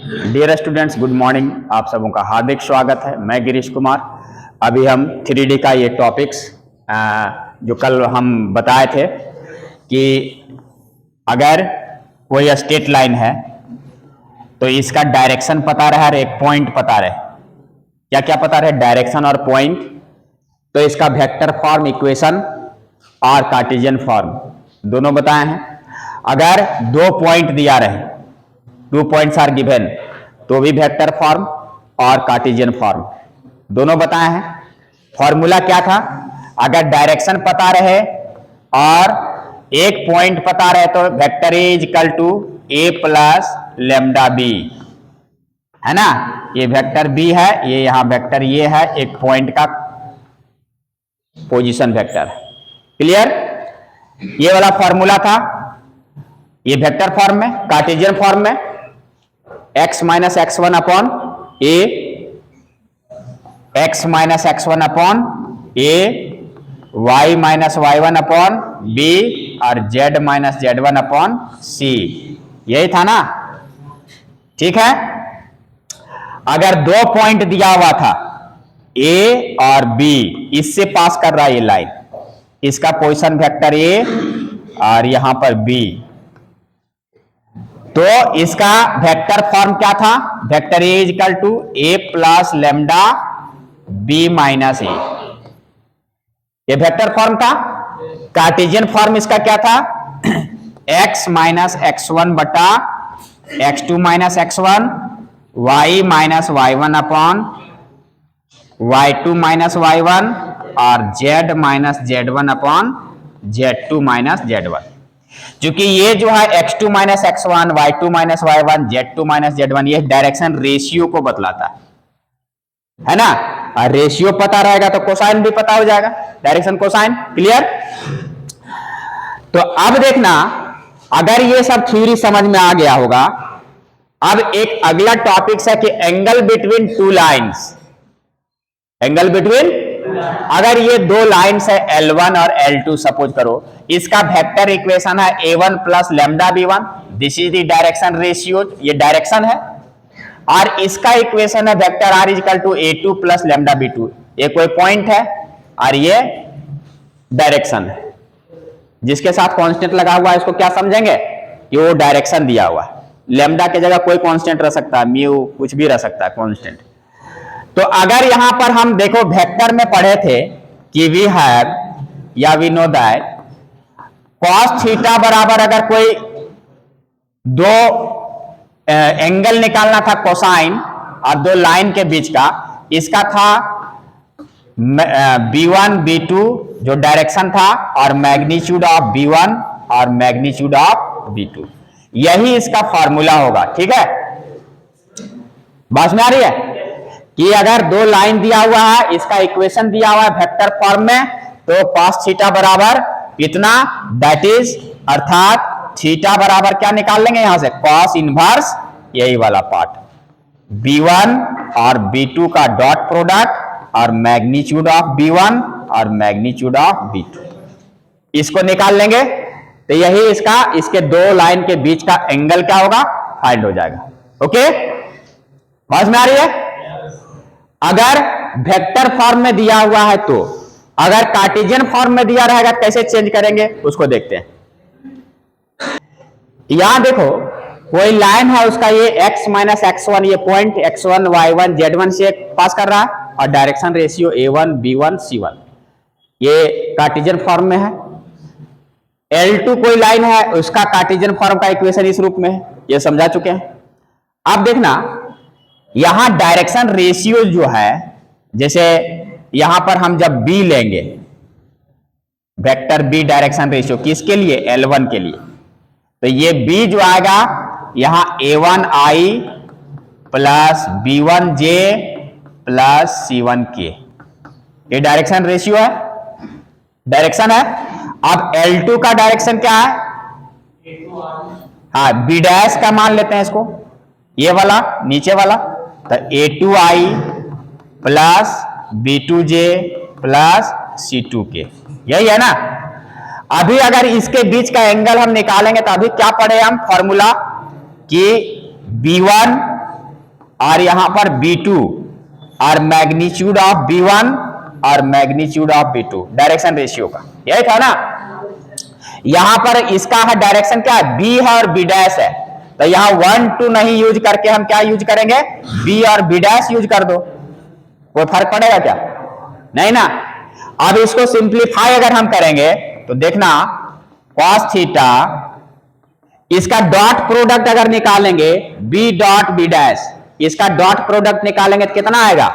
Dear students, good morning. आप सबों का हार्दिक स्वागत है। मैं गिरीश कुमार। अभी हम 3D का ये टॉपिक्स जो कल हम बताए थे कि अगर कोई स्ट्रेट लाइन है तो इसका डायरेक्शन पता रहे और एक पॉइंट पता रहे। क्या क्या पता रहे? डायरेक्शन और पॉइंट। तो इसका वेक्टर फॉर्म, इक्वेशन और कार्टेशियन फॉर्म दोनों बताए हैं। अगर दो पॉइंट दिया रहे, 2 points आर गिवन, तो भी वेक्टर फॉर्म और कार्टेशियन फॉर्म दोनों बताए हैं। फॉर्मूला क्या था? अगर डायरेक्शन पता रहे और एक पॉइंट पता रहे तो vector A is equal to A plus lambda B, है ना। ये वेक्टर बी है, ये यहां वेक्टर ये है, एक पॉइंट का पोजीशन वेक्टर। क्लियर? ये वाला फॉर्मूला था, ये वेक्टर फॉर्म में। कार्टेशियन फॉर्म में x minus x one upon a, x minus x one upon a, y minus y one upon b और z minus z one upon c. यही था ना? ठीक है। अगर दो पॉइंट दिया हुआ था a और b, इससे पास कर रहा है ये लाइन, इसका पोजीशन वेक्टर a और यहां पर b, तो इसका वेक्टर फॉर्म क्या था? Vector A is equal to A plus lambda b minus a. ये वेक्टर फॉर्म था। कार्टेशियन फॉर्म इसका क्या था? x माइनस एक्स वन बटा x two minus x one, y minus y one upon y two minus y one और z minus z one upon z two minus z one. क्योंकि ये जो है x2 minus x one, y two minus y one, z2 minus z one, ये direction ratio को बतलाता है ना। और रेशियो पता रहेगा तो कोसाइन भी पता हो जाएगा, डायरेक्शन कोसाइन। क्लियर? तो अब देखना, अगर ये सब थ्योरी समझ में आ गया होगा, अब एक अगला टॉपिक है कि angle between two lines. Angle between, अगर ये दो लाइंस है L1 और L2 सपोज करो, इसका वेक्टर इक्वेशन है A1 plus lambda B1, this is the direction ratio, ये डायरेक्शन है। और इसका इक्वेशन है vector R is equal to A2 plus lambda B2, ये कोई पॉइंट है और ये डायरेक्शन है। जिसके साथ कांस्टेंट लगा हुआ है इसको क्या समझेंगे? कि वो डायरेक्शन दिया हुआ है। लेमडा की जगह कोई कांस्टेंट रह सकता है, म्यू कुछ भी रह सकता है कांस्टेंट। तो अगर यहां पर हम देखो वेक्टर में पढ़े थे कि वी हैव या we know that cos theta बराबर, अगर कोई दो एंगल निकालना था कोसाइन और दो लाइन के बीच का, इसका था B1 B2 जो डायरेक्शन था और मैग्नीट्यूड ऑफ B1 और मैग्नीट्यूड ऑफ B2, यही इसका फॉर्मूला होगा। ठीक है, बात में आ रही है कि अगर दो लाइन दिया हुआ है, इसका इक्वेशन दिया हुआ है वेक्टर फॉर्म में, तो cos थीटा बराबर इतना, दैट इज, अर्थात थीटा बराबर क्या निकाल लेंगे यहां से? cos इनवर्स, यही वाला पार्ट, B1 और B2 का डॉट प्रोडक्ट और मैग्नीट्यूड ऑफ B1 और मैग्नीट्यूड ऑफ B2, इसको निकाल लेंगे तो यही इसका, इसके दो लाइन के बीच का एंगल क्या होगा? फाइंड हो जाएगा। ओके, समझ में आ रही है? अगर वेक्टर फॉर्म में दिया हुआ है तो, अगर कार्टेशियन फॉर्म में दिया रहेगा कैसे चेंज करेंगे उसको देखते हैं। यहां देखो कोई लाइन है, उसका ये x माइनस एक्स वन, ये पॉइंट x1 y1 z1 से पास कर रहा है और direction ratio A1 B1 C1, ये कार्टेशियन फॉर्म में है। L2 कोई लाइन है, उसका कार्टेशियन फॉर्म का इक्वेशन इस रूप में है, ये समझा चुके हैं। अब देखना यहां डायरेक्शन रेशियो जो है, जैसे यहां पर हम जब B लेंगे, वेक्टर B डायरेक्शन रेशियो किसके लिए? L1 के लिए, तो ये B जो आएगा यहां A1I plus B1J plus C1K, ये डायरेक्शन रेशियो है, डायरेक्शन है। अब L2 का डायरेक्शन क्या है? हाँ, B डैश का मान लेते हैं इसको, ये वाला नीचे वाला, तो A2I plus B2J plus C2K, यही है ना। अभी अगर इसके बीच का एंगल हम निकालेंगे तो अभी क्या पढ़े हम? फॉर्मूला कि B1 और यहां पर B2 और मैग्नीट्यूड ऑफ B1 और magnitude of B2 direction ratio का, यही था ना। यहां पर इसका है डायरेक्शन क्या है, B है और B डैश है, तो यहां 1 2 नहीं यूज करके हम क्या यूज करेंगे, B और B डैश यूज कर दो। कोई फर्क पड़ेगा क्या, नहीं ना। अब इसको सिंप्लीफाई अगर हम करेंगे तो देखना cos थीटा, इसका डॉट प्रोडक्ट अगर निकालेंगे B डॉट B डैश, इसका डॉट प्रोडक्ट निकालेंगे तो कितना आएगा,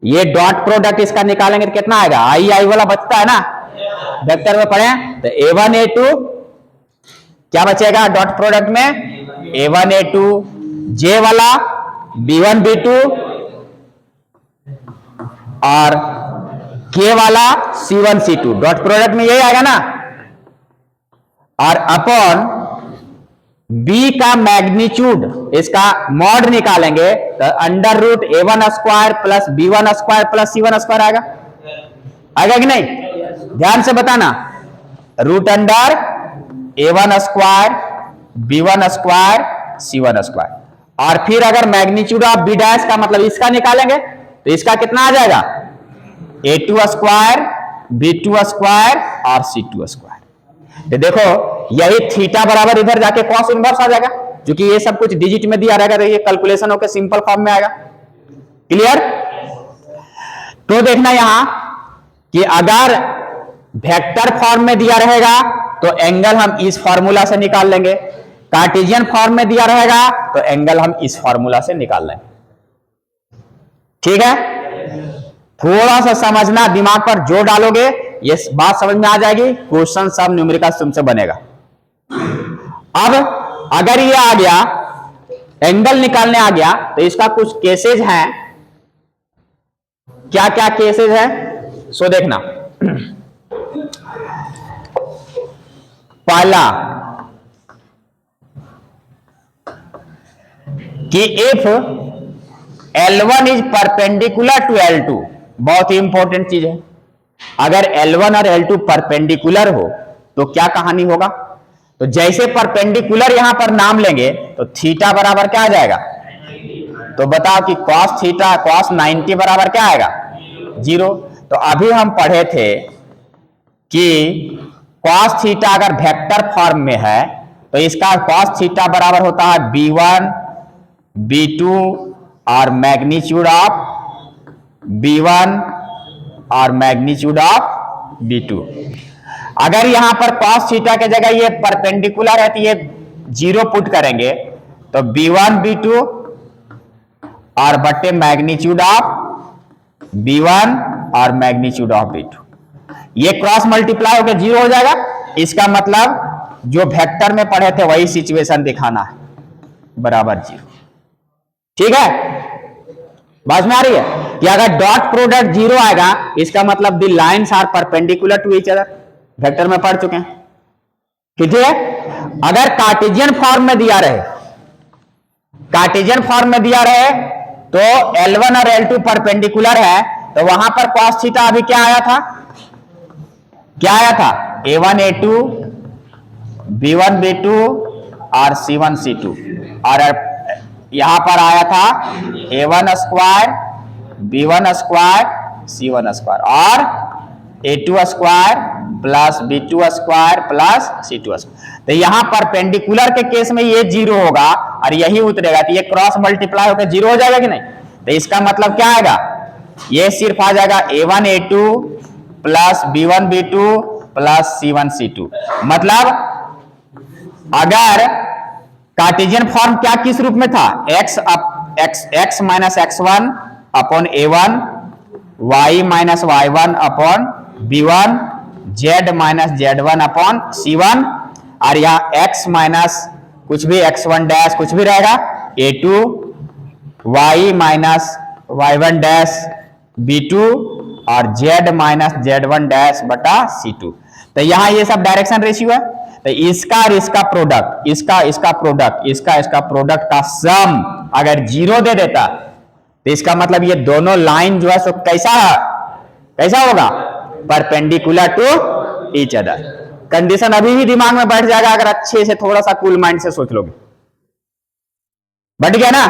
ये डॉट प्रोडक्ट इसका निकालेंगे तो कितना आएगा, आई आई वाला बचता है ना, वेक्टर में पढ़े तो A1 A2 क्या बचेगा डॉट प्रोडक्ट में, A1 A2 J वाला B1 B2 और K वाला C1 C2, डॉट प्रोडक्ट में यही आएगा ना। और अपॉन B का मैग्नीट्यूड इसका मॉड निकालेंगे तो under root A1 square plus B1 square plus C1 square आएगा कि नहीं, ध्यान से बताना, root under A1 square B1 square C1 square. और फिर अगर मैग्नीट्यूड ऑफ B डैश का मतलब इसका निकालेंगे तो इसका कितना आ जाएगा, A2 स्क्वायर B2 स्क्वायर और C2 स्क्वायर। तो देखो यही थीटा बराबर इधर जाके कॉस इनवर्स आ जाएगा, क्योंकि ये सब कुछ डिजिट में दिया रहेगा तो ये कैलकुलेशन होकर सिंपल फॉर्म में आएगा। क्लियर। तो देखना यहां कि अगर वेक्टर फॉर्म में दिया रहेगा तो एंगल हम इस फॉर्मूला से निकाल लेंगे, कार्टेशियन फॉर्म में दिया रहेगा तो एंगल हम इस फॉर्मूला से निकाल लेंगे। ठीक है, थोड़ा सा समझना, दिमाग पर जोर डालोगे ये बात समझ में आ जाएगी, क्वेश्चन सब न्यूमेरिकल तुमसे बनेगा। अब अगर ये आ गया एंगल निकालने आ गया तो इसका कुछ केसेज हैं, क्या क्या केसेज है सो देखना। पहला कि if L1 is perpendicular to L2, बहुत ही इंपॉर्टेंट चीज है, अगर L1 और L2 परपेंडिकुलर हो तो क्या कहानी होगा, तो जैसे परपेंडिकुलर यहां पर नाम लेंगे तो थीटा बराबर क्या आ जाएगा, तो बताओ कि cos थीटा cos 90 बराबर क्या आएगा, 0। तो अभी हम पढ़े थे कि cos थीटा अगर वेक्टर फॉर्म में है तो इसका cos थीटा बराबर होता है B1 B2 और मैग्नीट्यूड ऑफ B1 और मैग्नीट्यूड ऑफ B2। अगर यहां पर cos थीटा के जगह ये परपेंडिकुलर है तो ये 0 पुट करेंगे तो B1 B2 और बट्टे मैग्नीट्यूड ऑफ B1 और मैग्नीट्यूड ऑफ B2, ये क्रॉस मल्टीप्लाई होकर 0 हो जाएगा। इसका मतलब जो वेक्टर में पढ़े थे वही सिचुएशन दिखाना है, बराबर 0। ठीक है, बात में आ रही है कि अगर डॉट प्रोडक्ट 0 आएगा इसका मतलब the lines are perpendicular to each other, vector में पढ़ चुके हैं। ठीक है, अगर कार्टेशियन फॉर्म में दिया रहे, कार्टेशियन फॉर्म में दिया रहे तो L1 और L2 परपेंडिकुलर है तो वहां पर cos थीटा अभी क्या आया था, क्या आया था, A1 A2 B1 B2 और C1 C2, और यहां पर आया था A1 square B1 square C1 square और A2 square plus B2 square plus C2 square. तो यहां परपेंडिकुलर के केस में ये 0 होगा और यही उतरेगा तो ये क्रॉस मल्टीप्लाई होकर 0 हो जाएगा कि नहीं। तो इसका मतलब क्या आएगा, ये सिर्फ आ जाएगा A1 A2 plus B1 B2 plus C1 C2। मतलब अगर कार्टेशियन फॉर्म क्या किस रूप में था, x minus x1 upon A1, y minus y1 upon B1, z minus z1 upon C1, और यहाँ x माइनस कुछ भी x1 डैश कुछ भी रहेगा A2, y minus y1 dash B2 और z माइनस z1 डैश बटा C2। तो यहाँ ये सब डायरेक्शन रेशियो है, तो इसका और इसका प्रोडक्ट, इसका प्रोडक्ट, इसका प्रोडक्ट का सम अगर 0 दे देता तो इसका मतलब ये दोनों लाइन जो है सो कैसा होगा, perpendicular to each other. Condition अभी भी दिमाग में बैठ जाएगा अगर अच्छे से थोड़ा सा कूल माइंड से सोच लोगे, बैठ गया ना।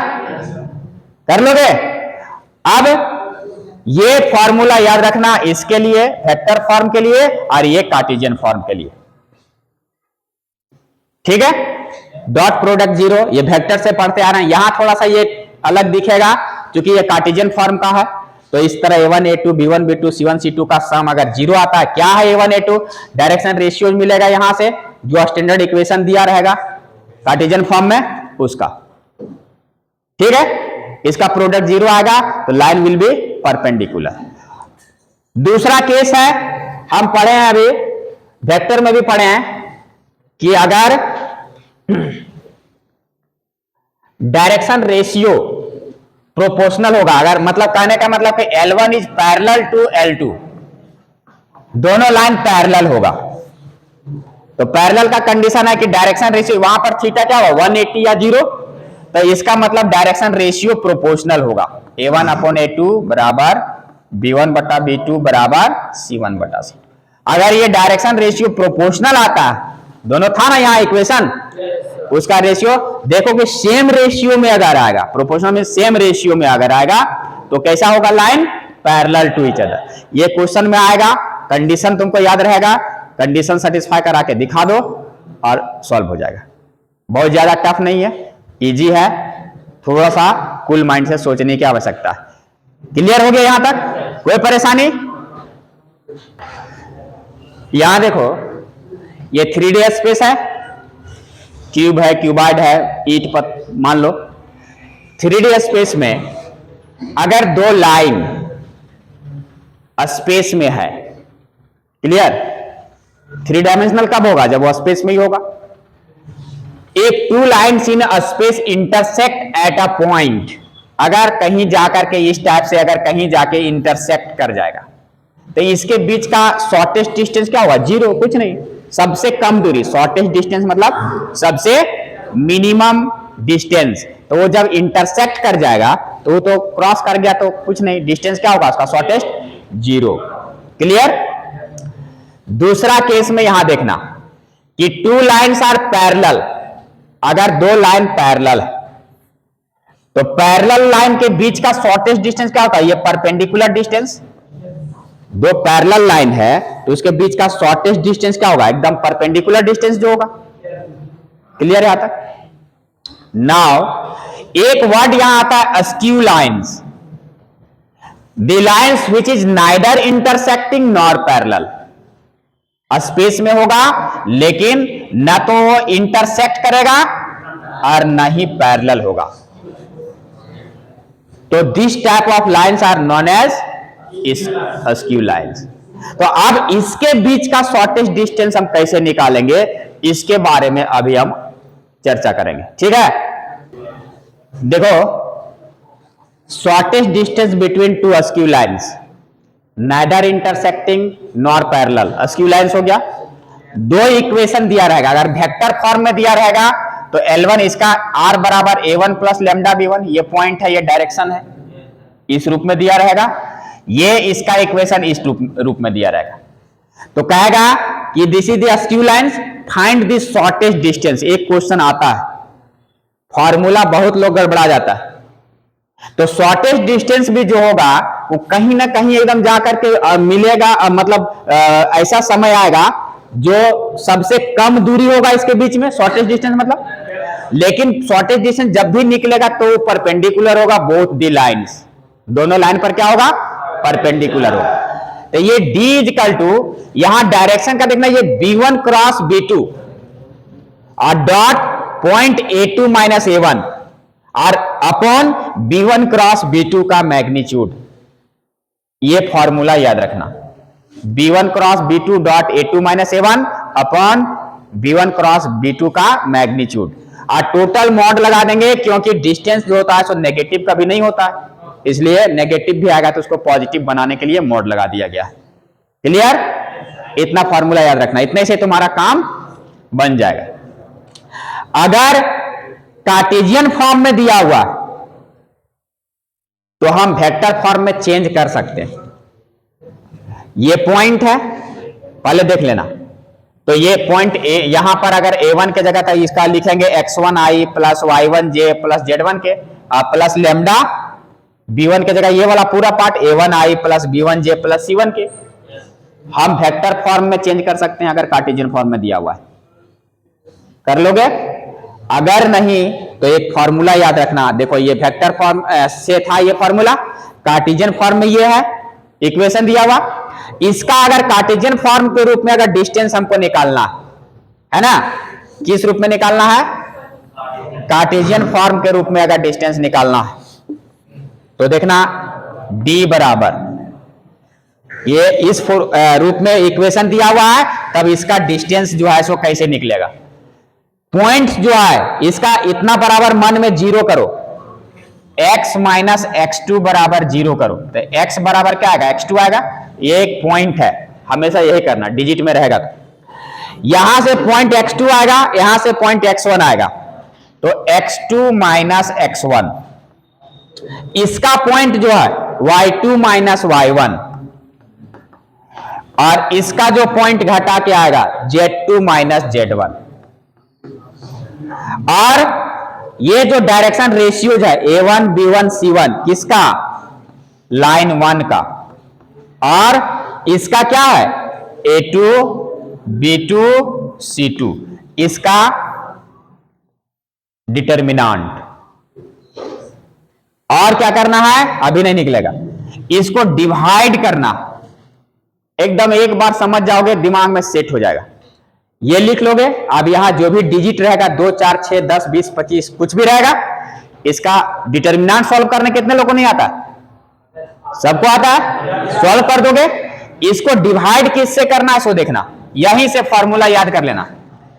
कर लोगे? अब ये फॉर्मूला याद रखना, इसके लिए वेक्टर फॉर्म के लिए और ये कार्टेशियन फॉर्म के लिए, ठीक है। डॉट प्रोडक्ट जीरो, ये वेक्टर से पढ़ते आ रहे हैं, यहां थोड़ा सा ये अलग दिखेगा क्योंकि ये कार्टेशियन फॉर्म का है। तो इस तरह a1 a2 b1 b2 c1 c2 का सम अगर जीरो आता है, क्या है a1 a2? डायरेक्शन रेशियो मिलेगा यहां से, जो स्टैंडर्ड इक्वेशन दिया रहेगा कार्टेशियन फॉर्म में उसका, ठीक है। इसका प्रोडक्ट जीरो आएगा तो लाइन विल बी परपेंडिकुलर। दूसरा केस है, हम पढ़े हैं अभी वेक्टर में भी पढ़े हैं कि अगर डायरेक्शन रेशियो प्रोपोर्शनल होगा, अगर मतलब कहने का मतलब कि L1 is parallel to L2, दोनों लाइन पैरेलल होगा, तो पैरेलल का कंडीशन है कि डायरेक्शन रेशियो, वहां पर थीटा क्या होगा 180 या 0, तो इसका मतलब डायरेक्शन रेशियो प्रोपोर्शनल होगा, A1 अपॉन A2 बराबर B1 बटा B2 बराबर C1 बटा C। अगर ये डायरेक्शन रेशियो प्रोपोर्शनल आता है, दोनों था ना यहाँ इक्वेशन, उसका रेशियो देखो कि सेम रेशियो में अगर आएगा, प्रोपोर्शनल में सेम रेशियो में अगर आएगा तो कैसा होगा, line parallel to each other. ये क्वेश्चन में आएगा, कंडीशन तुमको याद रहेगा, कंडीशन सेटिस्फाई करा के दिखा दो और सॉल्व हो जाएगा। बहुत ज्यादा टफ नहीं है, इजी है, थोड़ा सा कूल माइंड से सोचने की आवश्यकता है। क्लियर हो गया यहां तक? कोई परेशानी? यहां देखो ये 3D स्पेस है, क्यूब है, क्यूबाइड है, ईट पर मान लो। 3D स्पेस में अगर दो लाइन स्पेस में है, क्लियर, 3 डायमेंशनल कब होगा, जब वो स्पेस में ही होगा। एक two lines in space intersect at a point, अगर कहीं जाकर के इस टाइप से अगर कहीं जाके इंटरसेक्ट कर जाएगा तो इसके बीच का शॉर्टेस्ट डिस्टेंस क्या होगा, जीरो, कुछ नहीं, सबसे कम दूरी। शॉर्टेस्ट डिस्टेंस मतलब सबसे मिनिमम डिस्टेंस, तो वो जब इंटरसेक्ट कर जाएगा तो वो तो क्रॉस कर गया तो कुछ नहीं, डिस्टेंस क्या होगा उसका, शॉर्टेस्ट जीरो। क्लियर? दूसरा केस में यहां देखना कि टू लाइन्स आर पैरेलल, अगर दो लाइन पैरेलल है तो पैरेलल लाइन के बीच का शॉर्टेस्ट डिस्टेंस क्या होता है, ये परपेंडिकुलर डिस्टेंस। दो पैरेलल लाइन है तो उसके बीच का शॉर्टेस्ट डिस्टेंस क्या होगा, एकदम परपेंडिकुलर डिस्टेंस जो होगा। क्लियर है यहां तक? नाउ एक वर्ड यहां आता है askew lines, the lines which is neither intersecting nor parallel. Space में होगा लेकिन ना तो वो इंटरसेक्ट करेगा और ना ही पैरेलल होगा, तो this type of lines are known as skew lines. तो अब इसके बीच का शॉर्टेस्ट डिस्टेंस हम कैसे निकालेंगे, इसके बारे में अभी हम चर्चा करेंगे, ठीक है। देखो, shortest distance between two askew lines, neither intersecting nor parallel, askew lines हो गया। दो इक्वेशन दिया रहेगा, अगर वेक्टर फॉर्म में दिया रहेगा तो L1 इसका R बराबर A1 प्लस लेमडा B1, ये पॉइंट है, ये डायरेक्शन है, इस रूप में दिया रहेगा। ये इसका इक्वेशन इस रूप में दिया रहेगा, तो कहेगा कि this is the askew lines, find the shortest distance. एक क्वेश्चन आता है, फॉर्मूला बहुत लोग गड़बड़ा जाता है, तो शॉर्टेस्ट डिस्टेंस भी जो होगा वो कहीं ना कहीं एकदम जाकर के मिलेगा, मतलब ऐसा समय आएगा जो सबसे कम दूरी होगा इसके बीच में, शॉर्टेस्ट डिस्टेंस मतलब। लेकिन शॉर्टेस्ट डिस्टेंस जब भी निकलेगा तो परपेंडिकुलर होगा बोथ दी लाइन्स, दोनों लाइन पर क्या होगा, परपेंडिकुलर होगा। तो ये D इक्वल टू, यहां डायरेक्शन का देखना, ये B1 क्रॉस B2 और dot point A2 minus A1 और अपॉन B1 क्रॉस B2 का मैग्नीट्यूड। ये फॉर्मूला याद रखना, B1 cross B2 dot A2 minus A1 upon B1 cross B2 का मैग्नीट्यूड, और टोटल मॉड लगा देंगे क्योंकि डिस्टेंस जो होता है सो नेगेटिव कभी नहीं होता है, इसलिए नेगेटिव भी आएगा तो उसको पॉजिटिव बनाने के लिए मॉड लगा दिया गया है। क्लियर? इतना फॉर्मूला याद रखना, इतने से तुम्हारा काम बन जाएगा। अगर कार्टेशियन फॉर्म में दिया हुआ तो हम वेक्टर फॉर्म में चेंज कर सकते हैं। ये पॉइंट है, पहले देख लेना, तो ये पॉइंट ए, यहां पर अगर A1 के जगह था इसका लिखेंगे x1i plus y1j plus z1 के प्लस लेमडा B1 की जगह ये वाला पूरा part A1I plus B1J plus C1 के हम वेक्टर फॉर्म में चेंज कर सकते हैं अगर कार्टेशियन फॉर्म में दिया हुआ है। कर लोगे? अगर नहीं तो एक फॉर्मूला याद रखना। देखो ये वेक्टर फॉर्म से था, ये फॉर्मूला कार्टेशियन फॉर्म में ये है, इक्वेशन दिया हुआ। इसका अगर कार्टेशियन फॉर्म के रूप में अगर डिस्टेंस हमको निकालना है ना, किस रूप में निकालना है? कार्टेशियन फॉर्म के रूप में अगर डिस्टेंस निकालना है तो देखना d बराबर ये इस रूप में इक्वेशन दिया हुआ है, तब इसका डिस्टेंस जो है सो कैसे निकलेगा? पॉइंट जो है इसका इतना बराबर मन में जीरो करो, x माइनस x2 बराबर जीरो करो तो x बराबर क्या आएगा? x2 आएगा। ये एक पॉइंट है, हमेशा यही करना, डिजिट में रहेगा तो यहां से पॉइंट x2 आएगा, यहां से पॉइंट x1 आएगा, तो x2 माइनस x1। इसका पॉइंट जो है y2 माइनस y1 और इसका जो पॉइंट घटा के आएगा z2 माइनस z1। और ये जो डायरेक्शन रेशियोज है A1 B1 C1 किसका? लाइन 1 का, और इसका क्या है? A2 B2 C2 इसका डिटर्मिनेंट। और क्या करना है? अभी नहीं निकलेगा, इसको डिवाइड करना। एकदम एक बार समझ जाओगे, दिमाग में सेट हो जाएगा। ये लिख लोगे। अब यहां जो भी डिजिट रहेगा 2 4 6 10 20 25 कुछ भी रहेगा, इसका डिटर्मिनेंट सॉल्व करने कितने लोगों को नहीं आता? सबको आता है, सॉल्व कर दोगे। इसको डिवाइड किससे करना है सो देखना, यहीं से फॉर्मूला याद कर लेना।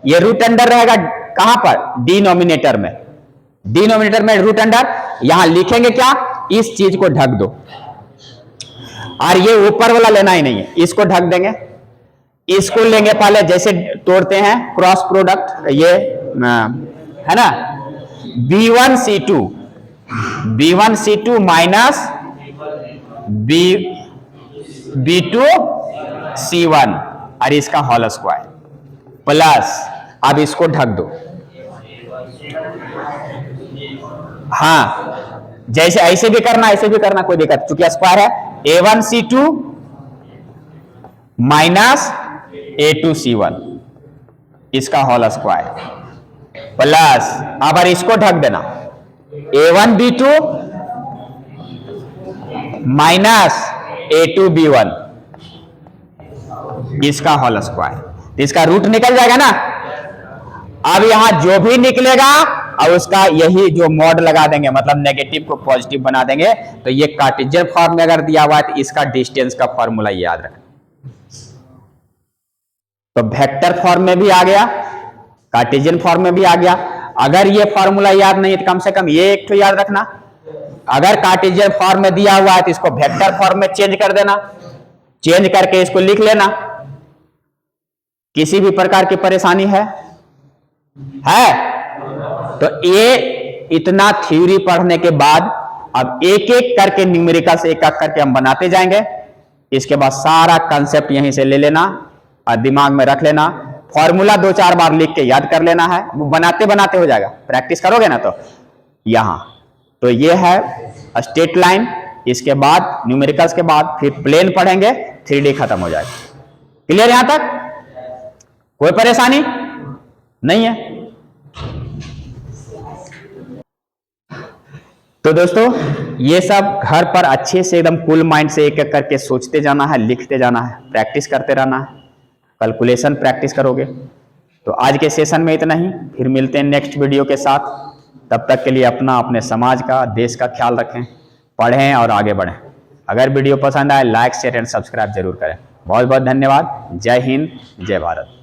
ये रूट अंडर रहेगा कहां पर? डिनोमिनेटर में। डिनोमिनेटर में रूट अंडर, यहां लिखेंगे क्या? इस चीज को ढक दो, और ये ऊपर वाला लेना ही नहीं है, इसको ढक देंगे। इसको लेंगे पहले, जैसे तोड़ते हैं क्रॉस प्रोडक्ट, ये है ना, B1 C2 minus B2 C1 और इसका होल स्क्वायर प्लस, अब इसको ढक दो। हाँ, जैसे ऐसे भी करना, ऐसे भी करना, कोई दिक्कत, चूंकि स्क्वायर है। A1 C2 minus A2 C1 इसका होल स्क्वायर प्लस, अब इसको ढक देना, A1 B2 minus A2 B1 इसका होल स्क्वायर। इसका रूट निकल जाएगा ना। अब यहां जो भी निकलेगा और उसका यही जो मॉड लगा देंगे, मतलब नेगेटिव को पॉजिटिव बना देंगे। तो ये कार्टेशियन फॉर्म में अगर दिया हुआ है तो इसका डिस्टेंस का फॉर्मूला याद रखना। तो वेक्टर फॉर्म में भी आ गया, कार्टेशियन फॉर्म में भी आ गया। अगर ये फॉर्मूला याद नहीं है तो कम से कम ये एक तो याद रखना। अगर कार्टेशियन फॉर्म में दिया हुआ है तो इसको वेक्टर फॉर्म में चेंज कर देना, चेंज करके इसको लिख लेना। किसी भी प्रकार की परेशानी है तो ये इतना थ्योरी पढ़ने के बाद अब एक एक करके न्यूमेरिकल से एक एक करके हम बनाते जाएंगे। इसके बाद सारा कंसेप्ट यहीं से ले लेना और दिमाग में रख लेना। फॉर्मूला 2-4 बार लिख के याद कर लेना है, वो बनाते बनाते हो जाएगा। प्रैक्टिस करोगे ना तो यहां तो ये है स्ट्रेट लाइन, इसके बाद न्यूमेरिकल्स के बाद फिर प्लेन पढ़ेंगे, 3D खत्म हो जाएगा। क्लियर? यहां तक कोई परेशानी नहीं है? तो दोस्तों ये सब घर पर अच्छे से एकदम कूल माइंड से एक एक करके सोचते जाना है, लिखते जाना है, प्रैक्टिस करते रहना है। कैलकुलेशन प्रैक्टिस करोगे। तो आज के सेशन में इतना ही, फिर मिलते हैं नेक्स्ट वीडियो के साथ। तब तक के लिए अपना, अपने समाज का, देश का ख्याल रखें, पढ़ें और आगे बढ़ें। अगर वीडियो पसंद आए लाइक शेयर एंड सब्सक्राइब जरूर करें। बहुत बहुत धन्यवाद। जय हिंद, जय भारत।